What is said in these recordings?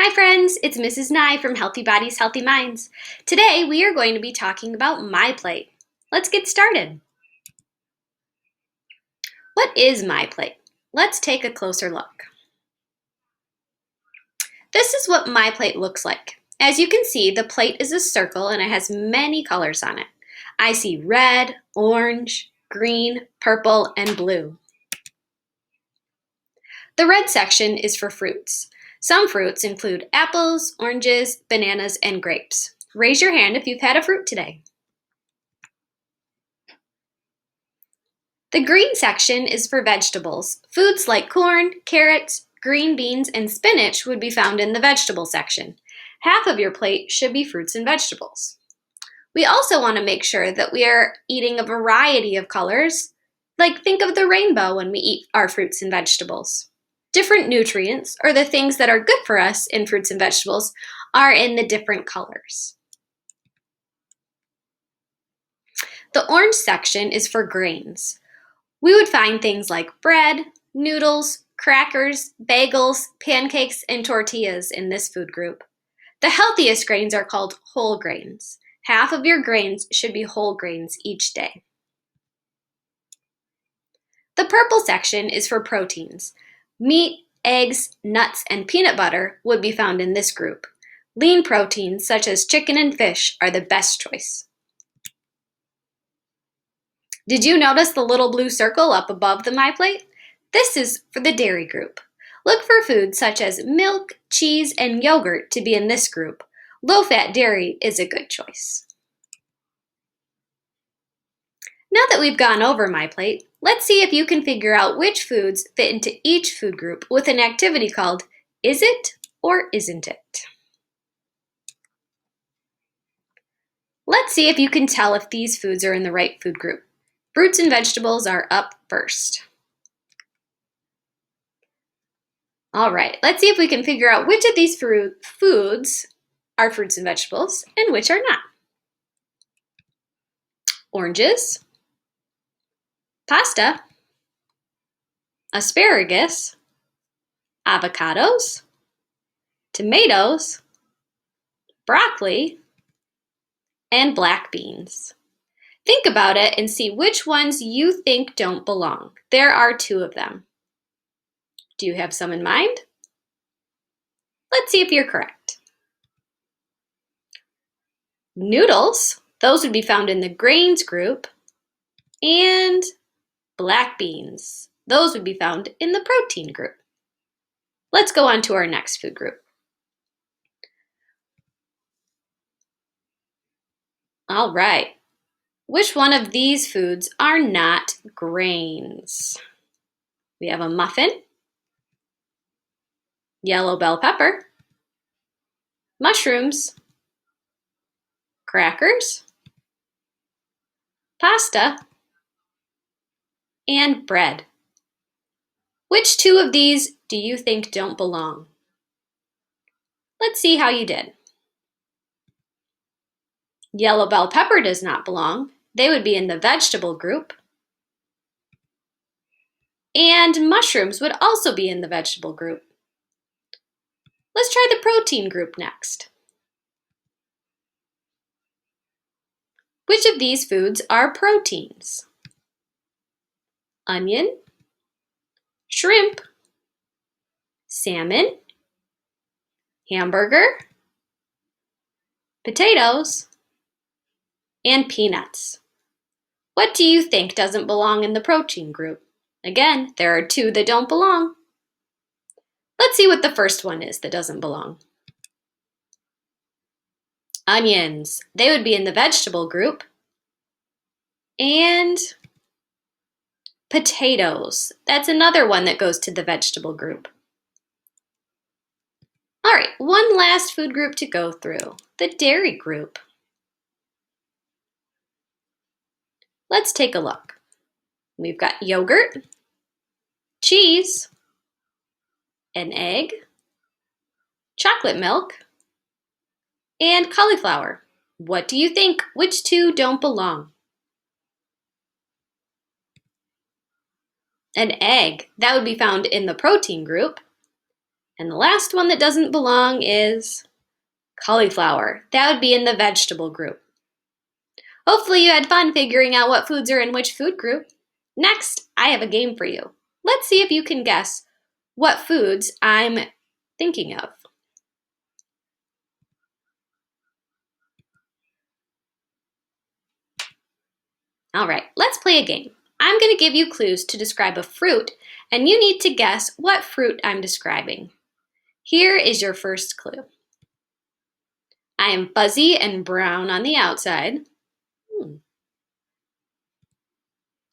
Hi friends, it's Mrs. Nye from Healthy Bodies, Healthy Minds. Today we are going to be talking about MyPlate. Let's get started. What is MyPlate? Let's take a closer look. This is what MyPlate looks like. As you can see, the plate is a circle and it has many colors on it. I see red, orange, green, purple, and blue. The red section is for fruits. Some fruits include apples, oranges, bananas, and grapes. Raise your hand if you've had a fruit today. The green section is for vegetables. Foods like corn, carrots, green beans, and spinach would be found in the vegetable section. Half of your plate should be fruits and vegetables. We also want to make sure that we are eating a variety of colors, like think of the rainbow when we eat our fruits and vegetables. Different nutrients, or the things that are good for us in fruits and vegetables, are in the different colors. The orange section is for grains. We would find things like bread, noodles, crackers, bagels, pancakes, and tortillas in this food group. The healthiest grains are called whole grains. Half of your grains should be whole grains each day. The purple section is for proteins. Meat, eggs, nuts, and peanut butter would be found in this group. Lean proteins such as chicken and fish are the best choice. Did you notice the little blue circle up above the MyPlate? This is for the dairy group. Look for foods such as milk, cheese, and yogurt to be in this group. Low-fat dairy is a good choice. Now that we've gone over MyPlate, let's see if you can figure out which foods fit into each food group with an activity called Is It or Isn't It? Let's see if you can tell if these foods are in the right food group. Fruits and vegetables are up first. All right, let's see if we can figure out which of these foods are fruits and vegetables and which are not. Oranges, pasta, asparagus, avocados, tomatoes, broccoli, and black beans. Think about it and see which ones you think don't belong. There are 2 of them. Do you have some in mind? Let's see if you're correct. Noodles, those would be found in the grains group, and black beans, those would be found in the protein group. Let's go on to our next food group. All right, which one of these foods are not grains? We have a muffin, yellow bell pepper, mushrooms, crackers, pasta, and bread. Which 2 of these do you think don't belong? Let's see how you did. Yellow bell pepper does not belong. They would be in the vegetable group. And mushrooms would also be in the vegetable group. Let's try the protein group next. Which of these foods are proteins? Onion, shrimp, salmon, hamburger, potatoes, and peanuts. What do you think doesn't belong in the protein group? Again, there are 2 that don't belong. Let's see what the first one is that doesn't belong. Onions, they would be in the vegetable group. And potatoes, that's another one that goes to the vegetable group. All right, one last food group to go through, the dairy group. Let's take a look. We've got yogurt, cheese, an egg, chocolate milk, and cauliflower. What do you think? Which 2 don't belong? An egg, that would be found in the protein group. And the last one that doesn't belong is cauliflower. That would be in the vegetable group. Hopefully you had fun figuring out what foods are in which food group. Next, I have a game for you. Let's see if you can guess what foods I'm thinking of. All right, let's play a game. I'm going to give you clues to describe a fruit, and you need to guess what fruit I'm describing. Here is your first clue. I am fuzzy and brown on the outside.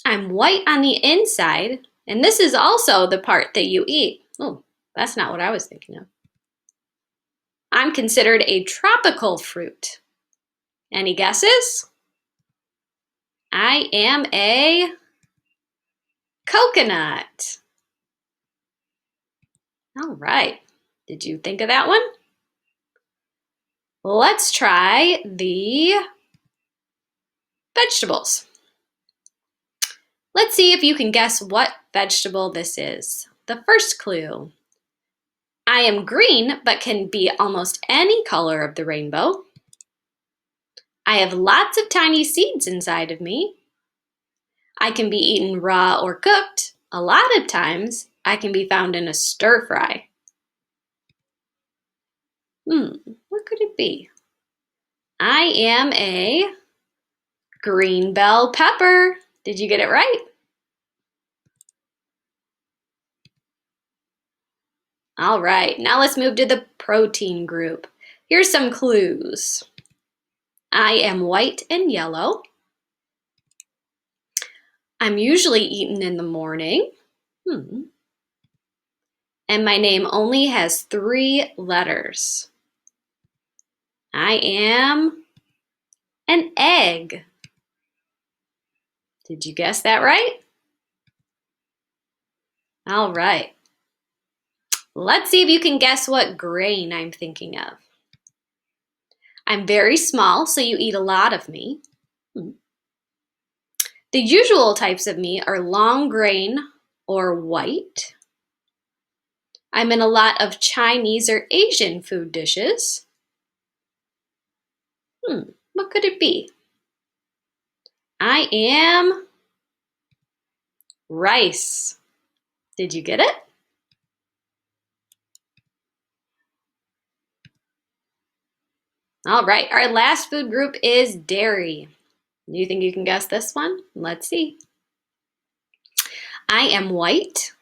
I'm white on the inside, and this is also the part that you eat. Oh, that's not what I was thinking of. I'm considered a tropical fruit. Any guesses? I am a coconut. All right. Did you think of that one? Let's try the vegetables. Let's see if you can guess what vegetable this is. The first clue. I am green, but can be almost any color of the rainbow. I have lots of tiny seeds inside of me. I can be eaten raw or cooked. A lot of times, I can be found in a stir fry. What could it be? I am a green bell pepper. Did you get it right? All right, now let's move to the protein group. Here's some clues. I am white and yellow. I'm usually eaten in the morning. And my name only has 3 letters. I am an egg. Did you guess that right? All right. Let's see if you can guess what grain I'm thinking of. I'm very small, so you eat a lot of me. The usual types of meat are long grain or white. I'm in a lot of Chinese or Asian food dishes. What could it be? I am rice. Did you get it? All right, our last food group is dairy. Do you think you can guess this one? Let's see. I am white.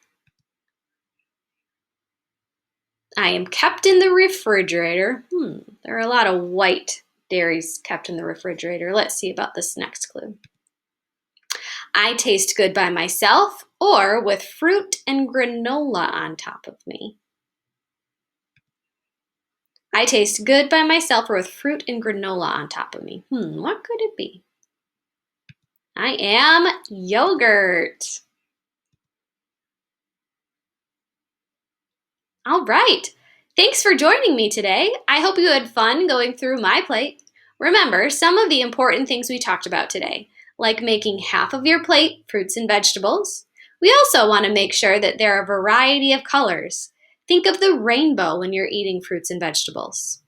I am kept in the refrigerator. There are a lot of white dairies kept in the refrigerator. Let's see about this next clue. I taste good by myself or with fruit and granola on top of me. I taste good by myself or with fruit and granola on top of me. What could it be? I am yogurt. All right. Thanks for joining me today. I hope you had fun going through MyPlate. Remember some of the important things we talked about today, like making half of your plate fruits and vegetables. We also want to make sure that there are a variety of colors. Think of the rainbow when you're eating fruits and vegetables.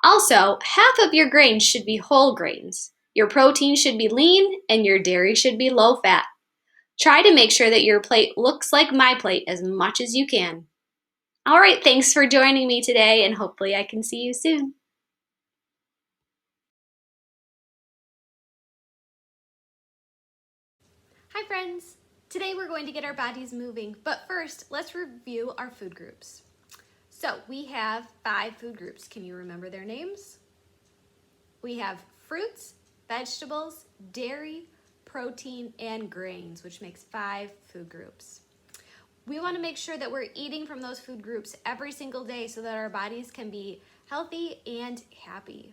Also, half of your grains should be whole grains. Your protein should be lean and your dairy should be low fat. Try to make sure that your plate looks like MyPlate as much as you can. All right, thanks for joining me today, and hopefully I can see you soon. Hi friends! Today we're going to get our bodies moving, but first let's review our food groups. So we have 5 food groups. Can you remember their names? We have fruits, vegetables, dairy, protein, and grains, which makes 5 food groups. We want to make sure that we're eating from those food groups every single day so that our bodies can be healthy and happy.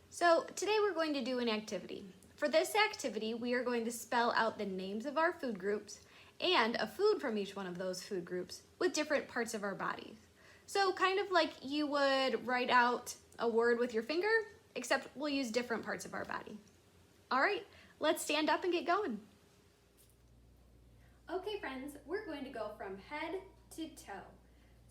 So today we're going to do an activity. For this activity, we are going to spell out the names of our food groups and a food from each one of those food groups with different parts of our bodies. So kind of like you would write out a word with your finger, except we'll use different parts of our body. All right, let's stand up and get going. Okay friends, we're going to go from head to toe.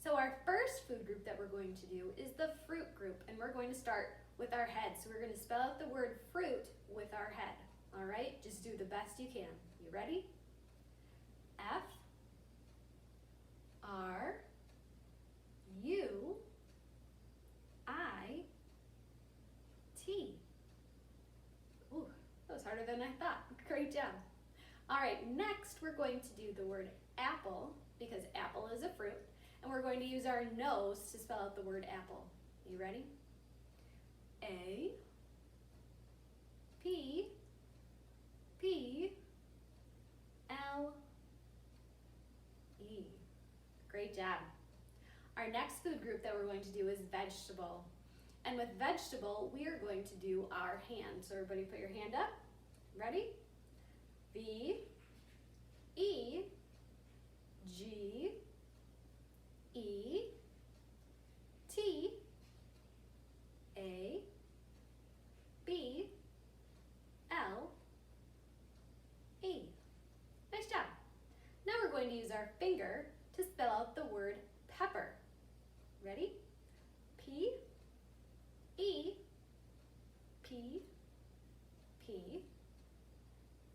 So our first food group that we're going to do is the fruit group, and we're going to start with our head. So we're going to spell out the word fruit with our head. All right, just do the best you can. You ready? F R U I T. Ooh, that was harder than I thought. Great job. All right, next we're going to do the word apple because apple is a fruit, and we're going to use our nose to spell out the word apple. You ready? A P P L E. Great job. Our next food group that we're going to do is vegetable. And with vegetable, we are going to do our hand. So everybody put your hand up. Ready? V E G E T A B L E. Nice job. Now we're going to use our finger to spell out the word pepper. Ready? P E P P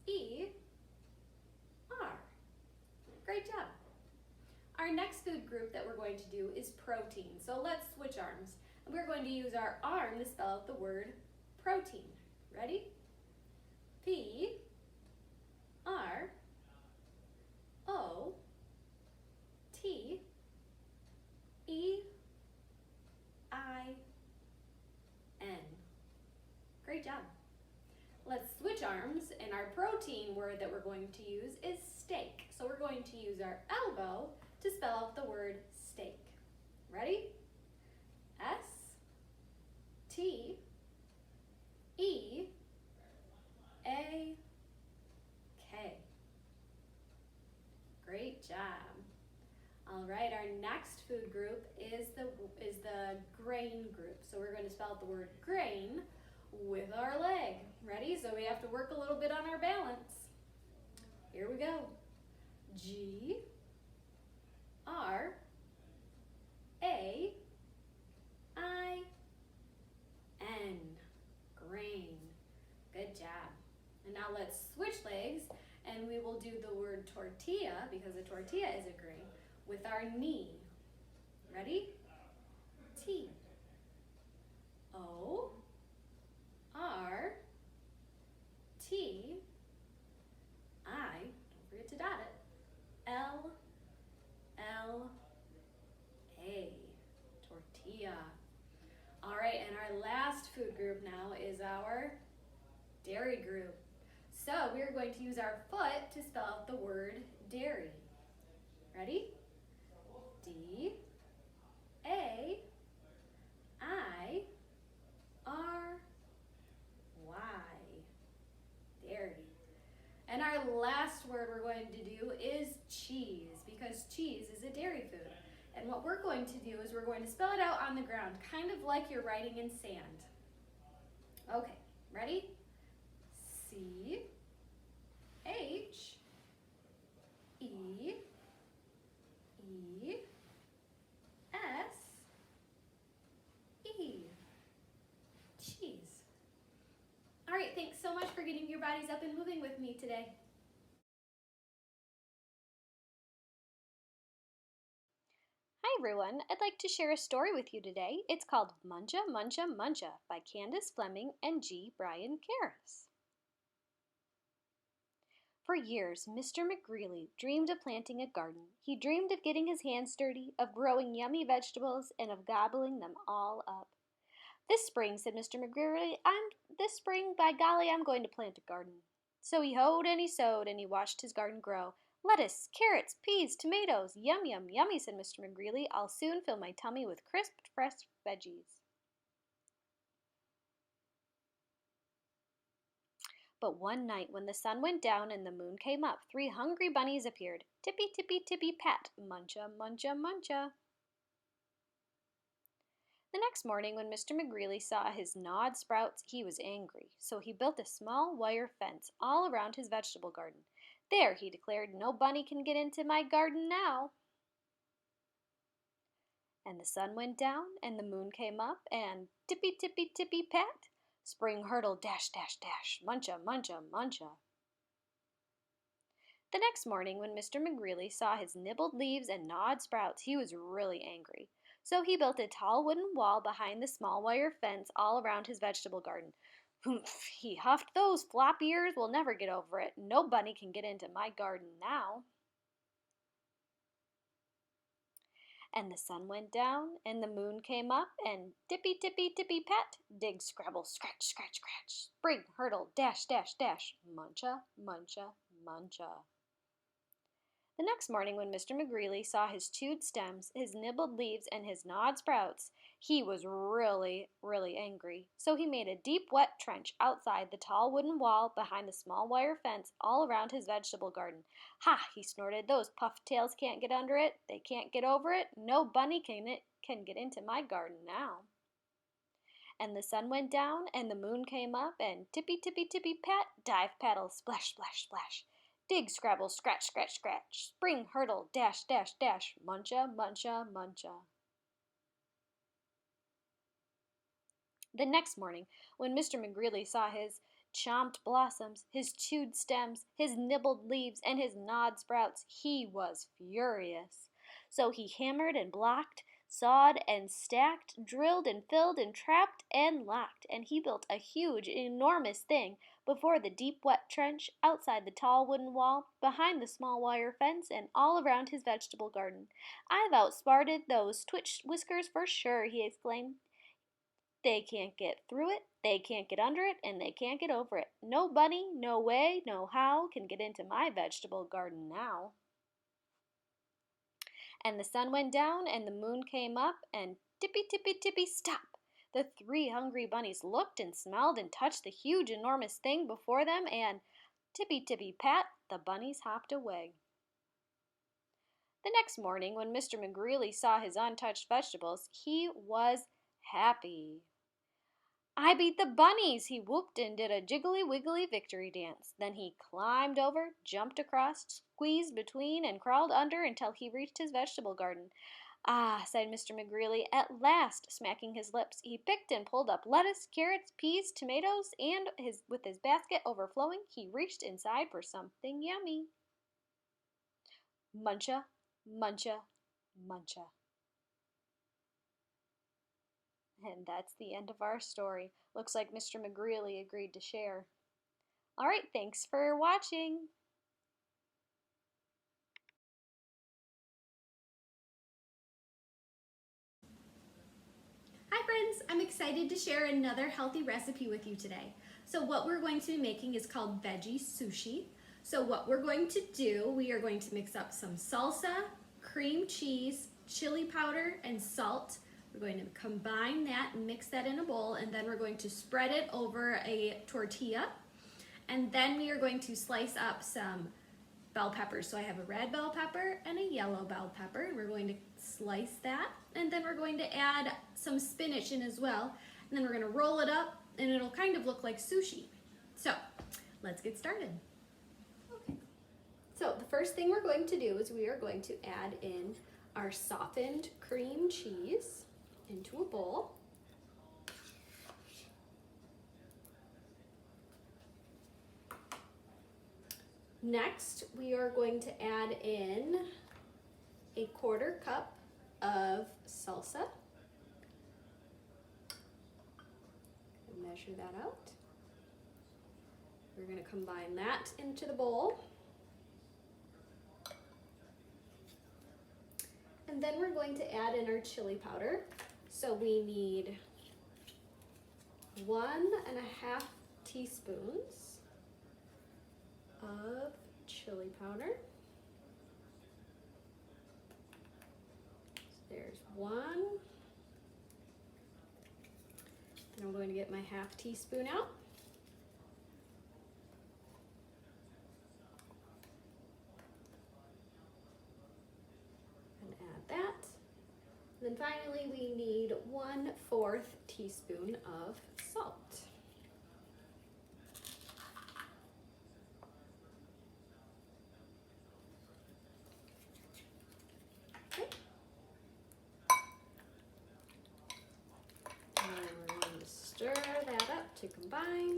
E R. Great job. Our next food group that we're going to do is protein. So let's switch arms. And we're going to use our arm to spell out the word protein. Ready? P R O T E I N. Great job. Let's switch arms, and our protein word that we're going to use is steak. So we're going to use our elbow to spell out the word steak. Ready? S T E A K. Great job. All right, our next food group is the grain group. So we're going to spell out the word grain with our leg. Ready? So we have to work a little bit on our balance. Here we go. G R A I N. Grain. Good job. And now let's switch legs, and we will do the word tortilla, because a tortilla is a grain, with our knee. Ready? T O R T I, don't forget to dot it, L L A, tortilla. All right, and our last food group now is our dairy group. So we're going to use our foot to spell out the word dairy. Ready? D A I R Y. Dairy. And our last word we're going to do is cheese, because cheese is a dairy food. And what we're going to do is we're going to spell it out on the ground, kind of like you're writing in sand. Okay, ready? C H E E S E. Cheese. All right, thanks so much for getting your bodies up and moving with me today. Hi everyone, I'd like to share a story with you today. It's called Muncha Muncha Muncha by Candace Fleming and G. Brian Karras. For years, Mr. McGreely dreamed of planting a garden. He dreamed of getting his hands dirty, of growing yummy vegetables, and of gobbling them all up. This spring, said Mr. McGreely, by golly, I'm going to plant a garden. So he hoed and he sowed, and he watched his garden grow. Lettuce, carrots, peas, tomatoes, yum, yum, yummy, said Mr. McGreely. I'll soon fill my tummy with crisp, fresh veggies. But one night, when the sun went down and the moon came up, 3 hungry bunnies appeared. Tippy, tippy, tippy, pat, muncha, muncha, muncha. The next morning, when Mr. McGreely saw his gnawed sprouts, he was angry. So he built a small wire fence all around his vegetable garden. There, he declared, no bunny can get into my garden now. And the sun went down, and the moon came up, and tippy, tippy, tippy, pat, spring hurdle, dash, dash, dash, muncha, muncha, muncha. The next morning, when Mr. McGreely saw his nibbled leaves and gnawed sprouts, he was really angry. So he built a tall wooden wall behind the small wire fence all around his vegetable garden. Humph, he huffed, those floppy ears will never get over it. No bunny can get into my garden now. And the sun went down, and the moon came up, and tippy, tippy, tippy, pat, dig, scrabble, scratch, scratch, scratch, spring, hurdle, dash, dash, dash, muncha, muncha, muncha. The next morning, when Mr. McGreely saw his chewed stems, his nibbled leaves, and his gnawed sprouts, he was really, really angry. So he made a deep, wet trench outside the tall wooden wall behind the small wire fence all around his vegetable garden. Ha! He snorted, those puffed tails can't get under it. They can't get over it. No bunny can get into my garden now. And the sun went down, and the moon came up, and tippy, tippy, tippy, pat, dive, paddle, splash, splash, splash. Dig, scrabble, scratch, scratch, scratch. Spring, hurdle, dash, dash, dash. Muncha, muncha, muncha. The next morning, when Mr. McGreely saw his chomped blossoms, his chewed stems, his nibbled leaves, and his gnawed sprouts, he was furious. So he hammered and blocked, sawed and stacked, drilled and filled and trapped and locked, and he built a huge, enormous thing before the deep, wet trench, outside the tall wooden wall, behind the small wire fence, and all around his vegetable garden. "I've outsmarted those twitch whiskers for sure," he exclaimed. "They can't get through it, they can't get under it, and they can't get over it. No bunny, no way, no how can get into my vegetable garden now." And the sun went down, and the moon came up, and tippy, tippy, tippy, stop! The three hungry bunnies looked and smelled and touched the huge, enormous thing before them, and tippy, tippy, pat, the bunnies hopped away. The next morning, when Mr. McGreely saw his untouched vegetables, he was happy. "I beat the bunnies!" he whooped and did a jiggly wiggly victory dance. Then he climbed over, jumped across, squeezed between, and crawled under until he reached his vegetable garden. "Ah," sighed Mr. McGreely, at last, smacking his lips. He picked and pulled up lettuce, carrots, peas, tomatoes, and with his basket overflowing, he reached inside for something yummy. Muncha, muncha, muncha. And that's the end of our story. Looks like Mr. McGreely agreed to share. All right, thanks for watching. Hi friends, I'm excited to share another healthy recipe with you today. So what we're going to be making is called veggie sushi. So what we're going to do, we are going to mix up some salsa, cream cheese, chili powder, and salt. We're going to combine that and mix that in a bowl, and then we're going to spread it over a tortilla. And then we are going to slice up some bell peppers. So I have a red bell pepper and a yellow bell pepper, and we're going to slice that, and then we're going to add some spinach in as well, and then we're going to roll it up, and it'll kind of look like sushi. So let's get started. Okay. So the first thing we're going to do is we are going to add in our softened cream cheese into a bowl. Next, we are going to add in a 1/4 cup of salsa. Measure that out. We're going to combine that into the bowl. And then we're going to add in our chili powder. So we need 1.5 teaspoons of chili powder. So there's one. And I'm going to get my 1/2 teaspoon out. And add that. And then finally we need 1/4 teaspoon of salt. to combine.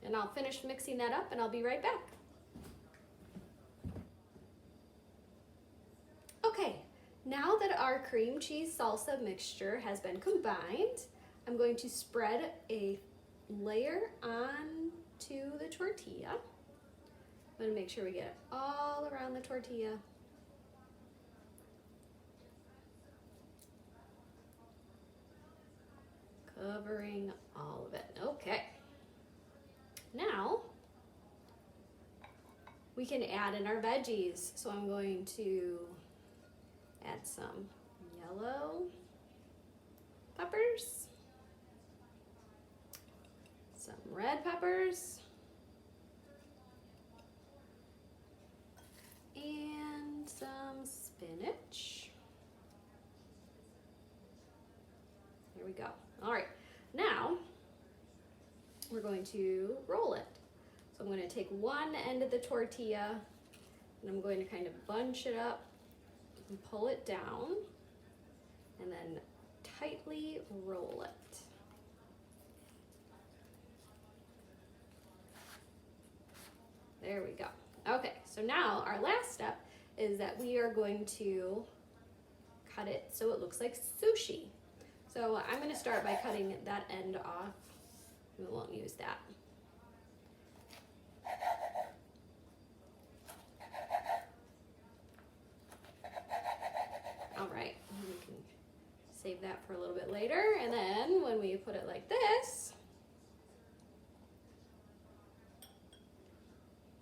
And I'll finish mixing that up and I'll be right back. Okay, now that our cream cheese salsa mixture has been combined, I'm going to spread a layer onto the tortilla. I'm going to make sure we get it all around the tortilla. Covering all of it. Okay. Now, we can add in our veggies. So I'm going to add some yellow peppers, some red peppers, and some spinach. There we go. All right, now we're going to roll it. So I'm going to take one end of the tortilla and I'm going to kind of bunch it up and pull it down and then tightly roll it. There we go. Okay, so now our last step is that we are going to cut it so it looks like sushi. So I'm going to start by cutting that end off. We won't use that. All right, we can save that for a little bit later, and then when we put it like this,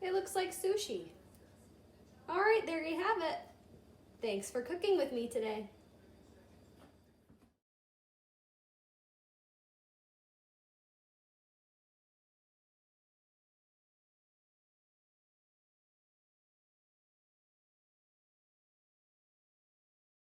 it looks like sushi. All right, there you have it. Thanks for cooking with me today.